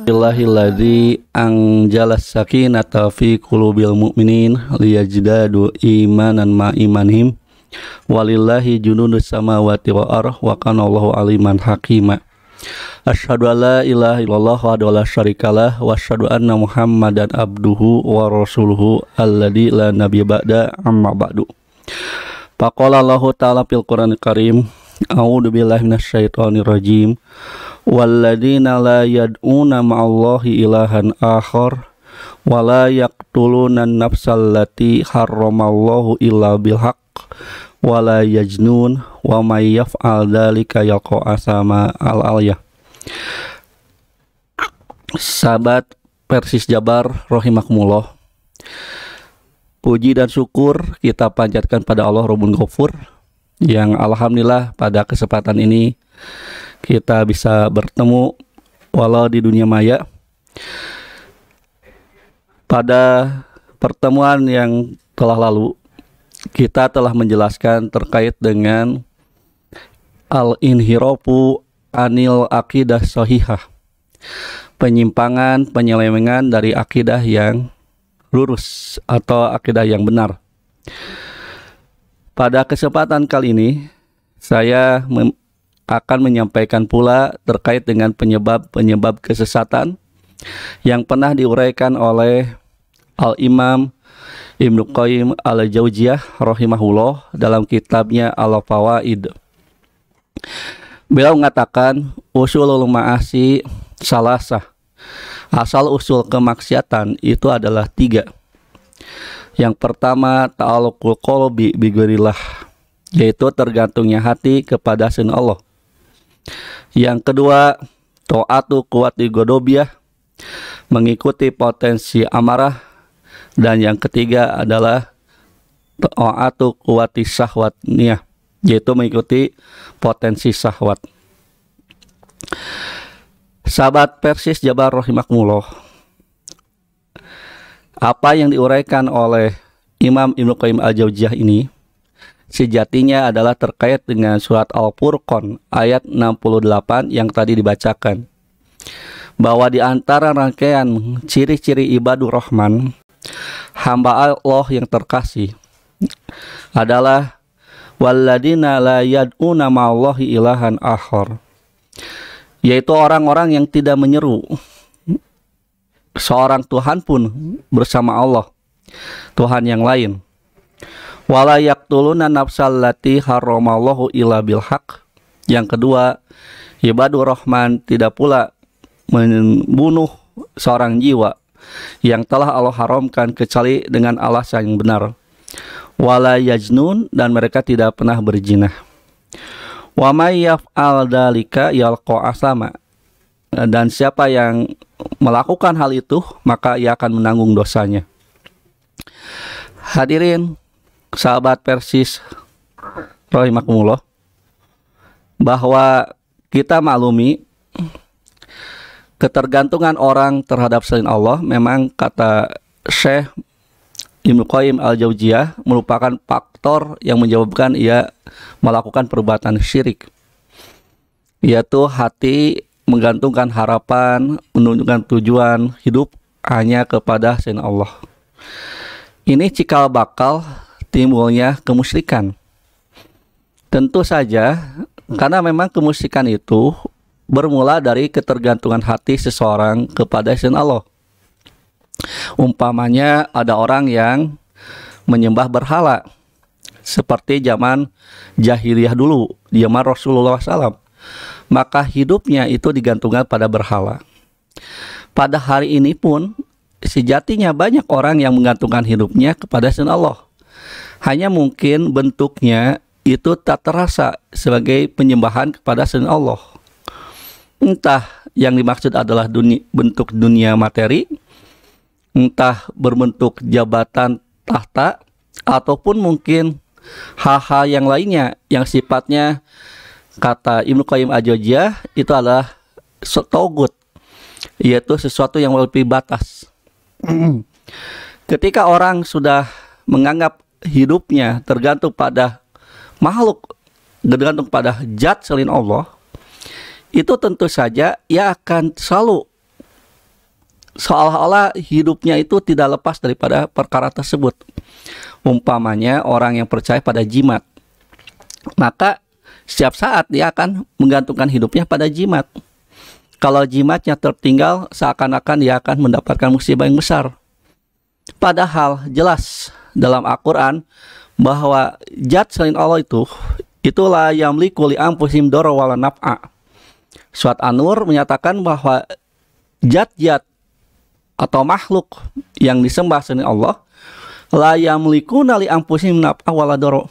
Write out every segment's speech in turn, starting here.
Billahilladzi anjalas sakinata fi qulubil mu'minin liyajdadu imanan ma imanihim walillahi junudus samawati wal ardh wa kana Allahu aliman hakima. Asyhadu an la ilaha illallah wa la syarikalah wa asyhadu anna Muhammadan abduhu wa rasuluhu alladzi la nabiyya ba'da amma ba'du. Faqala Allahu ta'ala fil Qur'anil Karim, a'udzu billahi minasyaitonir rajim. Walladzina la yad'una ma'allahi ilahan akhar wa la yaqtuluna an-nafsal lati harramallahu illa bil haqq wa la yajnun wa may yaf'al dzalika yalqa asama al-ayah. Sahabat Persis Jabar rahimakumullah, puji dan syukur kita panjatkan pada Allah Rabbul Ghafur yang alhamdulillah pada kesempatan ini kita bisa bertemu walau di dunia maya. Pada pertemuan yang telah lalu kita telah menjelaskan terkait dengan al-inhirafu anil aqidah sahihah, penyimpangan, penyelewengan dari akidah yang lurus atau akidah yang benar. Pada kesempatan kali ini saya akan menyampaikan pula terkait dengan penyebab-penyebab kesesatan yang pernah diuraikan oleh Al-Imam Ibnu Qayyim Al-Jauziyah rahimahullah dalam kitabnya Al-Fawaid. Beliau mengatakan usulul ma'asi salasah, asal usul kemaksiatan itu adalah 3. Yang pertama ta'alluqul qalbi bi ghairillah, yaitu tergantungnya hati kepada selain Allah. Yang kedua ta'atu quwwati ghadabiyah, mengikuti potensi amarah. Dan yang ketiga adalah ta'atu quwwati syahwatiyah, yaitu mengikuti potensi syahwat. Sahabat Persis Jabar rahimakumullah, apa yang diuraikan oleh Imam Ibnu Qayyim Al-Jauziyah ini sejatinya adalah terkait dengan surat Al-Furqan ayat 68 yang tadi dibacakan, bahwa di antara rangkaian ciri-ciri ibadur rahman, hamba Allah yang terkasih, adalah walladzina la yad'una ma'allahi ilahan akhar, yaitu orang-orang yang tidak menyeru seorang Tuhan pun bersama Allah, Tuhan yang lain. Wala yaqtuluna nafsal lati harramallahu illa bil haqq. Yang kedua, ibadur rahman tidak pula membunuh seorang jiwa yang telah Allah haramkan kecuali dengan alasan yang benar. Wala yajnun, dan mereka tidak pernah berzina. Wa may yaf'al dzalika yalqa asama, dan siapa yang melakukan hal itu maka ia akan menanggung dosanya. Hadirin sahabat Persis rahimakumullah, bahwa kita maklumi ketergantungan orang terhadap selain Allah memang, kata Syekh Ibnu Qayyim Al-Jauziyah, merupakan faktor yang menyebabkan ia melakukan perbuatan syirik, yaitu hati menggantungkan harapan, menunjukkan tujuan hidup hanya kepada selain Allah. Ini cikal bakal timbulnya kemusyrikan. Tentu saja karena memang kemusyrikan itu bermula dari ketergantungan hati seseorang kepada selain Allah. Umpamanya ada orang yang menyembah berhala seperti zaman jahiliyah dulu, zaman Rasulullah SAW, maka hidupnya itu digantungkan pada berhala. Pada hari ini pun sejatinya banyak orang yang menggantungkan hidupnya kepada selain Allah. Hanya mungkin bentuknya itu tak terasa sebagai penyembahan kepada selain Allah. Entah yang dimaksud adalah bentuk dunia materi, entah berbentuk jabatan tahta, ataupun mungkin hal-hal yang lainnya yang sifatnya, kata Ibnu Qayyim Al-Jauziyah, itu adalah togut, yaitu sesuatu yang melebihi batas. Ketika orang sudah menganggap hidupnya tergantung pada makhluk, tergantung pada zat selain Allah, itu tentu saja ia akan selalu seolah-olah hidupnya itu tidak lepas daripada perkara tersebut. Umpamanya orang yang percaya pada jimat, maka setiap saat dia akan menggantungkan hidupnya pada jimat. Kalau jimatnya tertinggal, seakan-akan dia akan mendapatkan musibah yang besar. Padahal jelas dalam Al-Quran bahwa zat selain Allah itu itulah yamliku li anfusihim dara wala naf'a. Surat An-Nur menyatakan bahwa zat-zat atau makhluk yang disembah selain Allah la yamlikuna li anfusihim naf'a wala dara.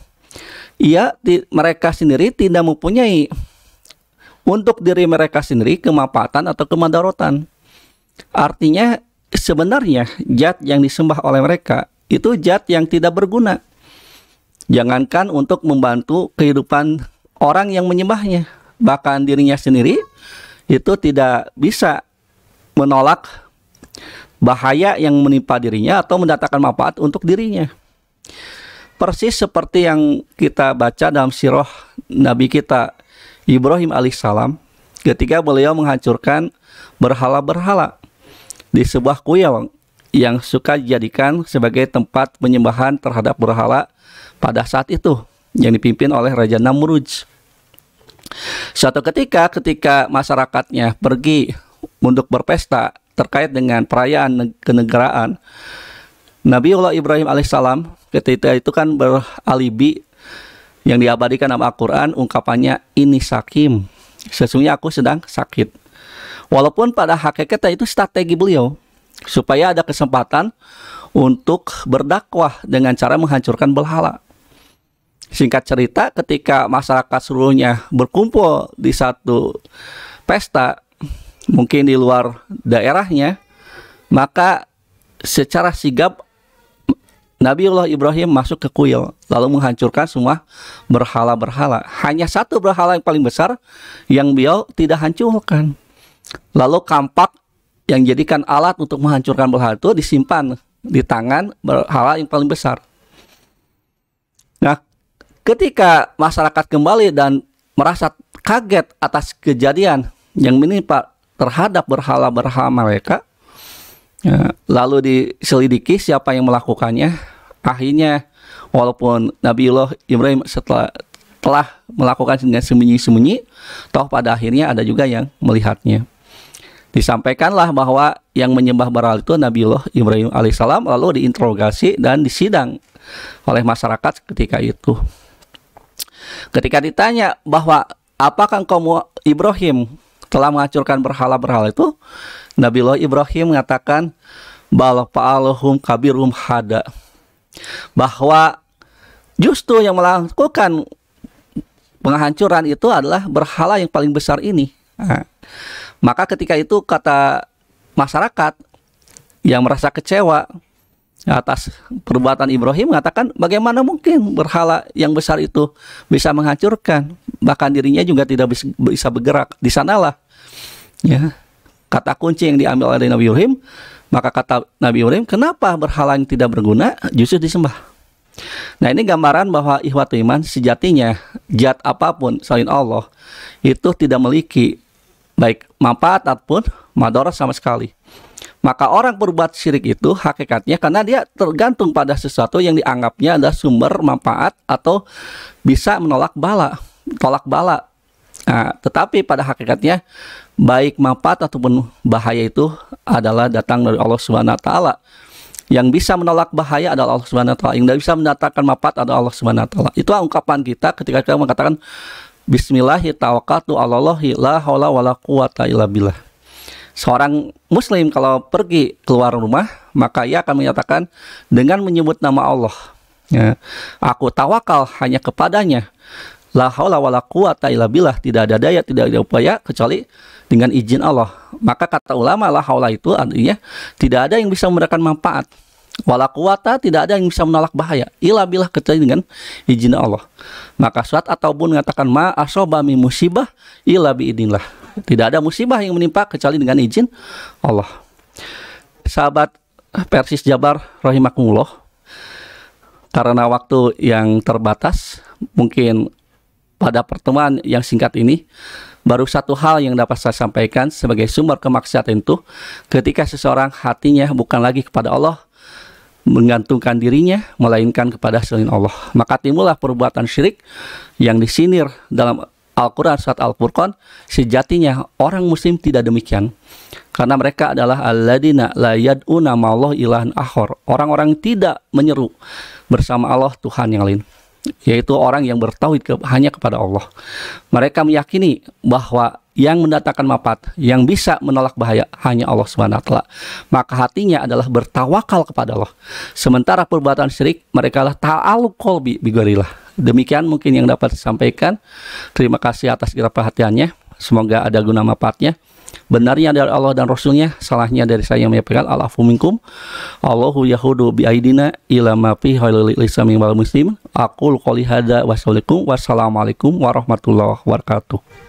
Mereka sendiri tidak mempunyai untuk diri mereka sendiri kemanfaatan atau kemudaratan. Artinya sebenarnya zat yang disembah oleh mereka itu zat yang tidak berguna. Jangankan untuk membantu kehidupan orang yang menyembahnya, bahkan dirinya sendiri itu tidak bisa menolak bahaya yang menimpa dirinya atau mendatangkan manfaat untuk dirinya. Persis seperti yang kita baca dalam sirah Nabi kita Ibrahim alaihissalam ketika beliau menghancurkan berhala-berhala di sebuah kuil yang suka dijadikan sebagai tempat penyembahan terhadap berhala pada saat itu yang dipimpin oleh Raja Namrudz. Suatu ketika masyarakatnya pergi untuk berpesta terkait dengan perayaan kenegaraan, Nabiullah Ibrahim alaihissalam ketika itu kan beralibi yang diabadikan dalam Al-Quran, ungkapannya ini sakim, sesungguhnya aku sedang sakit. Walaupun pada hakikatnya itu strategi beliau supaya ada kesempatan untuk berdakwah dengan cara menghancurkan berhala. Singkat cerita, ketika masyarakat seluruhnya berkumpul di satu pesta, mungkin di luar daerahnya, maka secara sigap Nabiullah Ibrahim masuk ke kuil, lalu menghancurkan semua berhala-berhala. Hanya satu berhala yang paling besar yang beliau tidak hancurkan. Lalu kampak yang jadikan alat untuk menghancurkan berhala itu disimpan di tangan berhala yang paling besar. Nah, ketika masyarakat kembali dan merasa kaget atas kejadian yang menimpa terhadap berhala-berhala mereka, lalu diselidiki siapa yang melakukannya. Akhirnya walaupun Nabiullah Ibrahim telah melakukan dengan sembunyi-sembunyi, toh pada akhirnya ada juga yang melihatnya. Disampaikanlah bahwa yang menyembah berhala itu Nabiullah Ibrahim alaihissalam, lalu diinterogasi dan disidang oleh masyarakat ketika itu. Ketika ditanya bahwa apakah kaum Ibrahim telah menghancurkan berhala-berhala itu, Nabiullah Ibrahim mengatakan bal fa'aluhum kabirum hada, bahwa justru yang melakukan penghancuran itu adalah berhala yang paling besar ini. Maka ketika itu kata masyarakat yang merasa kecewa atas perbuatan Ibrahim mengatakan, bagaimana mungkin berhala yang besar itu bisa menghancurkan, bahkan dirinya juga tidak bisa bergerak. Di sanalah ya kata kunci yang diambil oleh Nabi Ibrahim. Maka kata Nabi Ibrahim, kenapa berhala yang tidak berguna justru disembah? Nah, ini gambaran bahwa ikhwatul iman sejatinya zat apapun selain Allah itu tidak memiliki baik manfaat ataupun madarat sama sekali. Maka orang berbuat syirik itu hakikatnya karena dia tergantung pada sesuatu yang dianggapnya adalah sumber manfaat atau bisa menolak bala, tolak bala. Nah, tetapi pada hakikatnya baik manfaat ataupun bahaya itu adalah datang dari Allah Subhanahu wa taala. Yang bisa menolak bahaya adalah Allah Subhanahu wa taala. Yang tidak bisa mendatangkan manfaat adalah Allah Subhanahu wa taala. Itu ungkapan kita ketika kita mengatakan bismillahi tawakkaltu 'alallahi la haula wala quwata illa billah. Seorang muslim kalau pergi keluar rumah, maka ia akan menyatakan dengan menyebut nama Allah. Ya, aku tawakal hanya kepadanya. La haula wala quwata illa billah, tidak ada daya, tidak ada upaya kecuali dengan izin Allah. Maka kata ulama, la haula itu artinya tidak ada yang bisa memberikan manfaat. Wala quwata, tidak ada yang bisa menolak bahaya. Illa billah, kecuali dengan izin Allah. Maka surat At-Taubun mengatakan ma asoba min musibah illa biidznillah. Tidak ada musibah yang menimpa kecuali dengan izin Allah. Sahabat Persis Jabar rahimakumullah, karena waktu yang terbatas, mungkin pada pertemuan yang singkat ini Baru satu hal yang dapat saya sampaikan sebagai sumber kemaksiatan itu, ketika seseorang hatinya bukan lagi kepada Allah, menggantungkan dirinya, melainkan kepada selain Allah. Maka timbullah perbuatan syirik yang disinir dalam Al-Quran surat Al-Furqan. Sejatinya orang muslim tidak demikian, karena mereka adalah alladzina la yad'una ma'allah ilahan akhar, orang-orang tidak menyeru bersama Allah Tuhan yang lain, yaitu orang yang bertauhid hanya kepada Allah. Mereka meyakini bahwa yang mendatangkan manfaat, yang bisa menolak bahaya hanya Allah Subhanahu wa taala. Maka hatinya adalah bertawakal kepada Allah. Sementara perbuatan syirik mereka adalah ta'alluq qalbi bi ghairillah. Demikian mungkin yang dapat disampaikan. Terima kasih atas kira perhatiannya. Semoga ada guna manfaatnya. Benarnya dari Allah dan Rasulnya, salahnya dari saya yang menyampaikan. Al-afu minkum. Allahu yahudu bi aidina ila ma fi hailil islami wal muslim. Aqul qouli hadza wa assalamualaikum warahmatullahi wabarakatuh.